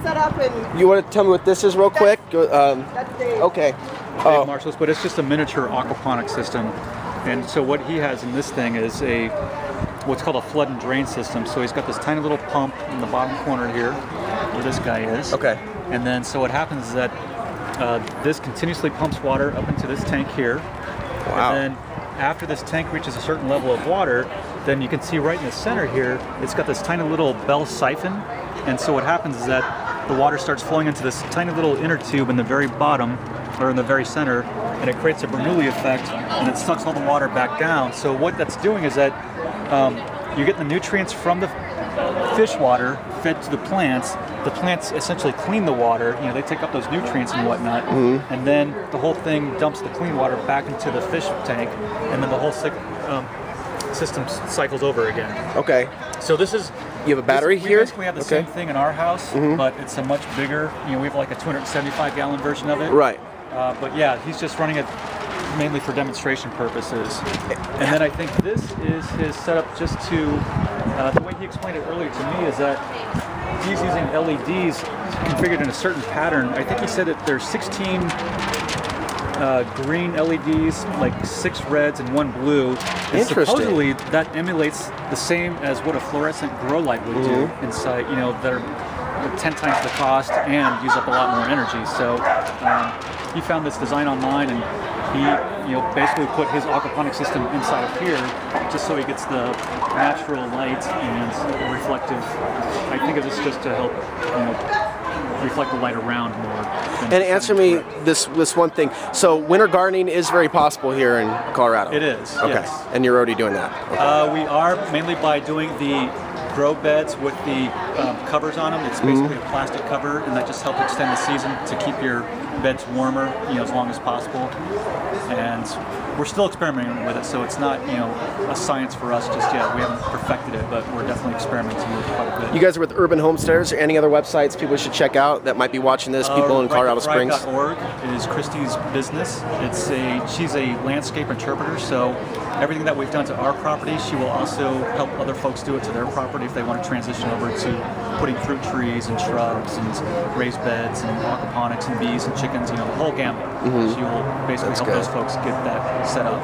set up and... You want to tell me what this is real quick? That's the... Okay. Dave Marshall's, but it's just a miniature aquaponics system. And so what he has in this thing is what's called a flood and drain system. So he's got this tiny little pump in the bottom corner here, where this guy is. Okay. And then so what happens is that this continuously pumps water up into this tank here. Wow. And then after this tank reaches a certain level of water, then you can see right in the center here, it's got this tiny little bell siphon. And so what happens is that the water starts flowing into this tiny little inner tube in the very bottom, or in the very center, and it creates a Bernoulli effect, and it sucks all the water back down. So what that's doing is that you get the nutrients from the fish water fed to the plants. The plants essentially clean the water. You know, they take up those nutrients and whatnot, and then the whole thing dumps the clean water back into the fish tank, and then the whole system cycles over again. Okay. So this is... You have a battery here? We basically have the same thing in our house, but it's a much bigger, you know, we have like a 275-gallon version of it. Right. But yeah, he's just running it mainly for demonstration purposes. And then I think this is his setup just to, the way he explained it earlier to me is that he's using LEDs configured in a certain pattern. I think he said that there's 16 green LEDs, like 6 reds and 1 blue. And supposedly that emulates the same as what a fluorescent grow light would do inside, you know, that are 10 times the cost and use up a lot more energy. So he found this design online, and he, you know, basically put his aquaponics system inside of here just so he gets the natural light and reflective. I think of this just to help, you know, reflect the light around more. And answer me this one thing. So winter gardening is very possible here in Colorado. It is. Okay. Yes. And you're already doing that. Okay. We are mainly by doing the grow beds with the covers on them. It's basically a plastic cover, and that just helps extend the season to keep your beds warmer, you know, as long as possible. And we're still experimenting with it, so it's not, you know, a science for us just yet. We haven't perfected it, but we're definitely experimenting with it quite a bit. You guys are with Urban Homesteaders, or any other websites people should check out that might be watching this? People in Colorado Springs. Org is Christy's business. She's a landscape interpreter, so everything that we've done to our property, she will also help other folks do it to their property if they want to transition over to putting fruit trees and shrubs and raised beds and aquaponics and bees and chickens, you know, the whole gamut. She will basically help those folks get that set up.